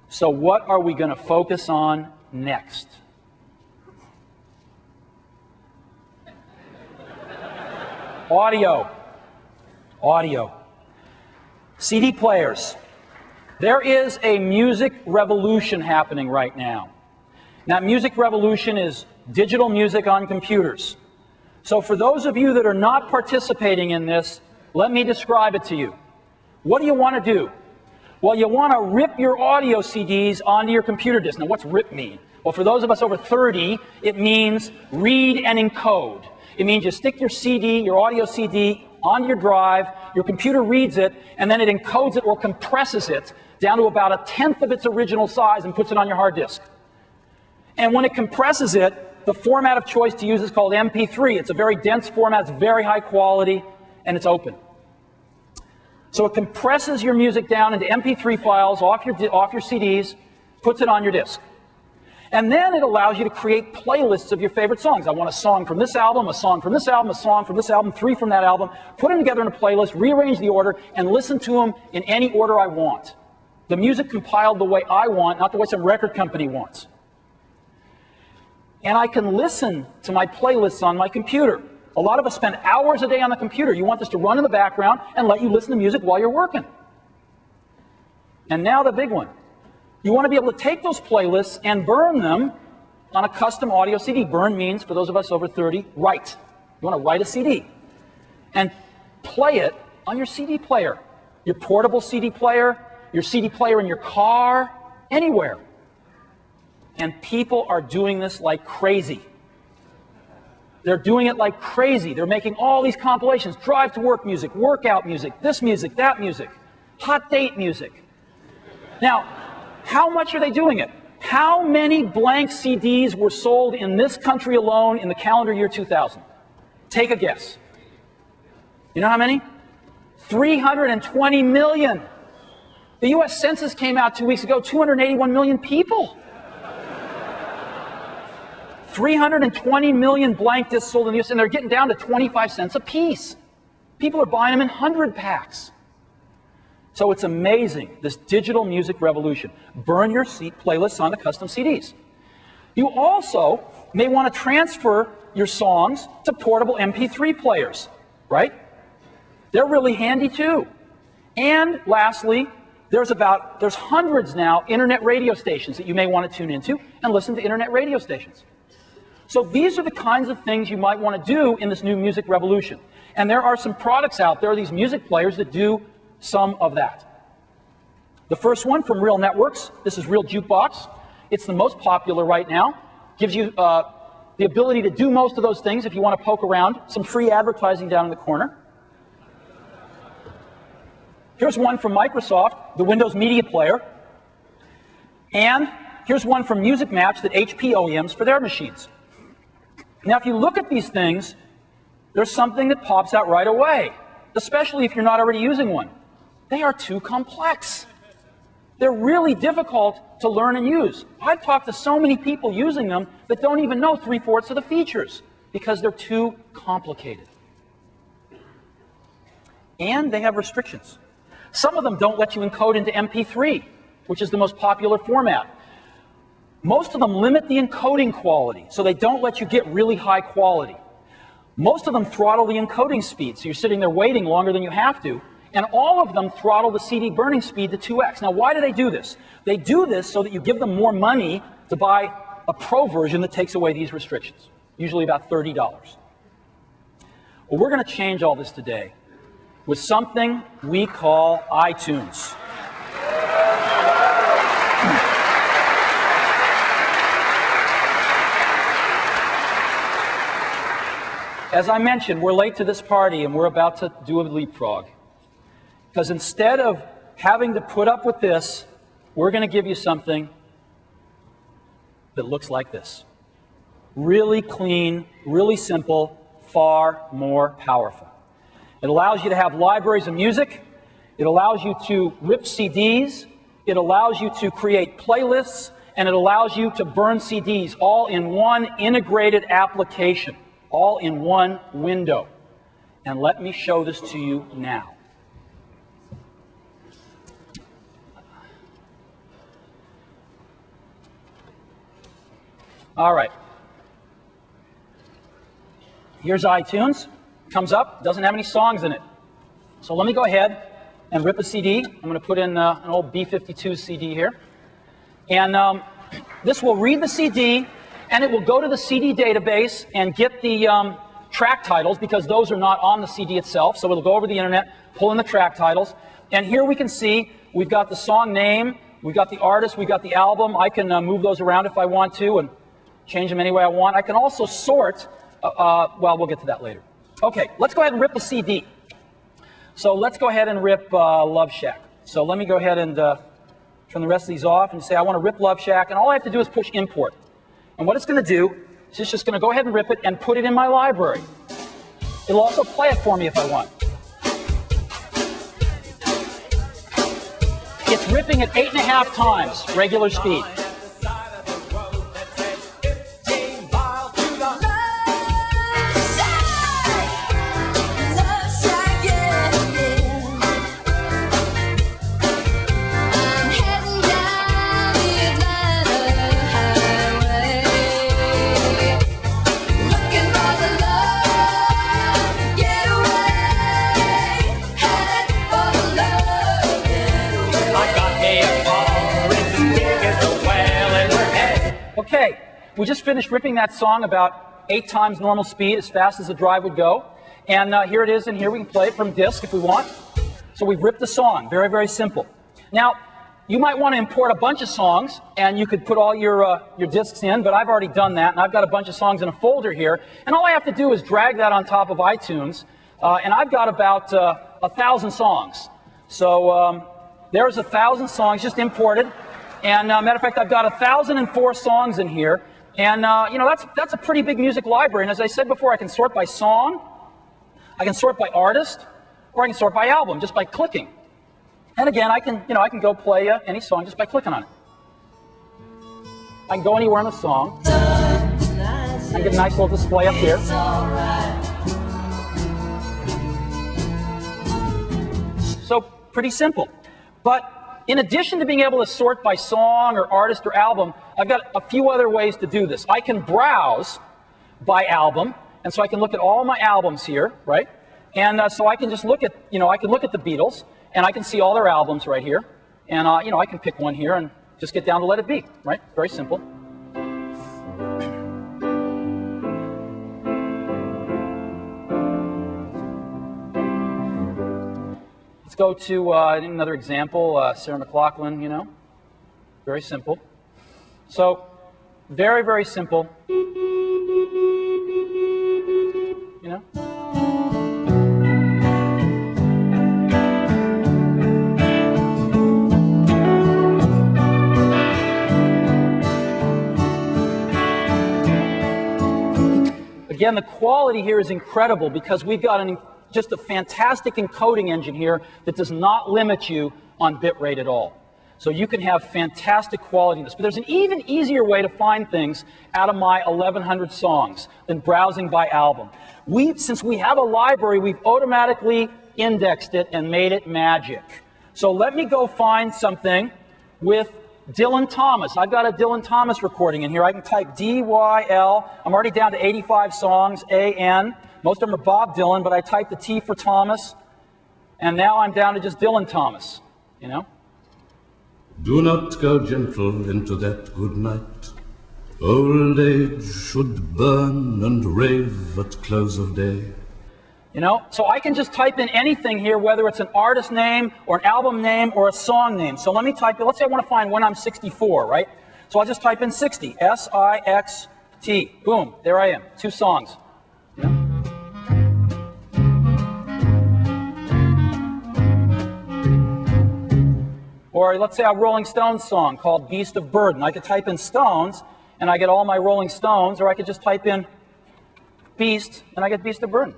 So what are we going to focus on next? Audio. Audio. CD players. There is a music revolution happening right now. That music revolution is digital music on computers. So for those of you that are not participating in this, let me describe it to you. What do you want to do? Well, you want to rip your audio CDs onto your computer disk. Now, what's rip mean? Well, for those of us over 30, it means read and encode. It means you stick your CD, your audio CD, onto your drive, your computer reads it, and then it encodes it or compresses it down to about 1/10 of its original size and puts it on your hard disk. And when it compresses it, the format of choice to use is called MP3. It's a very dense format, it's very high quality, and it's open. So it compresses your music down into MP3 files off your CDs, puts it on your disk. And then it allows you to create playlists of your favorite songs. I want a song from this album, a song from this album, a song from this album, 3 from that album. Put them together in a playlist, rearrange the order, and listen to them in any order I want. The music compiled the way I want, not the way some record company wants. And I can listen to my playlists on my computer. A lot of us spend hours a day on the computer. You want this to run in the background and let you listen to music while you're working. And now the big one. You want to be able to take those playlists and burn them on a custom audio CD. Burn means, for those of us over 30, write. You want to write a CD and play it on your CD player. Your portable CD player, your CD player in your car, anywhere. And people are doing this like crazy. They're doing it like crazy. They're making all these compilations, drive to work music, workout music, this music, that music, hot date music. Now, how much are they doing it? How many blank CDs were sold in this country alone in the calendar year 2000? Take a guess. You know how many? 320 million. The US Census came out 2 weeks ago, 281 million people. 320 million blank discs sold in the US, and they're getting down to 25 cents a piece. People are buying them in 100 packs. So it's amazing, this digital music revolution. Burn your playlists onto custom CDs. You also may want to transfer your songs to portable MP3 players, right? They're really handy too. And lastly, there's hundreds now internet radio stations that you may want to tune into and listen to internet radio stations. So these are the kinds of things you might want to do in this new music revolution. And there are some products out there, these music players, that do some of that. The first one from Real Networks, this is Real Jukebox. It's the most popular right now. Gives you the ability to do most of those things if you want to poke around. Some free advertising down in the corner. Here's one from Microsoft, the Windows Media Player. And here's one from Music Match that HP OEMs for their machines. Now, if you look at these things, there's something that pops out right away, especially if you're not already using one. They are too complex. They're really difficult to learn and use. I've talked to so many people using them that don't even know 3/4 of the features because they're too complicated. And they have restrictions. Some of them don't let you encode into MP3, which is the most popular format. Most of them limit the encoding quality, so they don't let you get really high quality. Most of them throttle the encoding speed, so you're sitting there waiting longer than you have to, and all of them throttle the CD burning speed to 2x. Now, why do they do this? They do this so that you give them more money to buy a pro version that takes away these restrictions, usually about $30. Well, we're going to change all this today with something we call iTunes. As I mentioned, we're late to this party and we're about to do a leapfrog. Because instead of having to put up with this, we're going to give you something that looks like this. Really clean, really simple, far more powerful. It allows you to have libraries of music. It allows you to rip CDs. It allows you to create playlists. And it allows you to burn CDs all in one integrated application, all in one window. And let me show this to you now. All right. Here's iTunes. Comes up, doesn't have any songs in it. So let me go ahead and rip a CD. I'm going to put in an old B-52 CD here. And this will read the CD, and it will go to the CD database and get the track titles, because those are not on the CD itself. So it'll go over the internet, pull in the track titles. And here we can see we've got the song name, we've got the artist, we've got the album. I can move those around if I want to and change them any way I want. I can also sort. Well, we'll get to that later. Okay, let's go ahead and rip a CD. So let's go ahead and rip Love Shack. So let me go ahead and turn the rest of these off and say I want to rip Love Shack, and all I have to do is push import. And what it's going to do is it's just going to go ahead and rip it and put it in my library. It'll also play it for me if I want. It's ripping at 8.5 times regular speed. Okay, we just finished ripping that song about 8 times normal speed, as fast as the drive would go. And here it is, and here we can play it from disk if we want. So we've ripped the song, very, very simple. Now, you might want to import a bunch of songs, and you could put all your disks in, but I've already done that, and I've got a bunch of songs in a folder here. And all I have to do is drag that on top of iTunes, and I've got about 1,000 songs. So there's 1,000 songs just imported. And matter of fact, I've got 1,004 songs in here, and you know, that's a pretty big music library. And as I said before, I can sort by song, I can sort by artist, or I can sort by album just by clicking. And again, I can go play any song just by clicking on it. I can go anywhere in the song. I get a nice little display up here. So pretty simple, but in addition to being able to sort by song or artist or album, I've got a few other ways to do this. I can browse by album, and so I can look at all my albums here, right? And so I can just look at, I can look at the Beatles, and I can see all their albums right here. And, I can pick one here and just get down to Let It Be, right? Very simple. Let's go to another example, Sarah McLachlan, very simple. So, very, very simple, Again, the quality here is incredible because we've got just a fantastic encoding engine here that does not limit you on bit rate at all. So you can have fantastic quality in this. But there's an even easier way to find things out of my 1,100 songs than browsing by album. Since we have a library, we've automatically indexed it and made it magic. So let me go find something with Dylan Thomas. I've got a Dylan Thomas recording in here. I can type D-Y-L. I'm already down to 85 songs, A-N. Most of them are Bob Dylan, but I typed the T for Thomas, and now I'm down to just Dylan Thomas, Do not go gentle into that good night. Old age should burn and rave at close of day. So I can just type in anything here, whether it's an artist name or an album name or a song name. So let me type in, let's say I want to find When I'm 64, right? So I'll just type in 60, S-I-X-T. Boom, there I am, 2 songs. Or let's say a Rolling Stones song called Beast of Burden. I could type in Stones, and I get all my Rolling Stones, or I could just type in Beast, and I get Beast of Burden.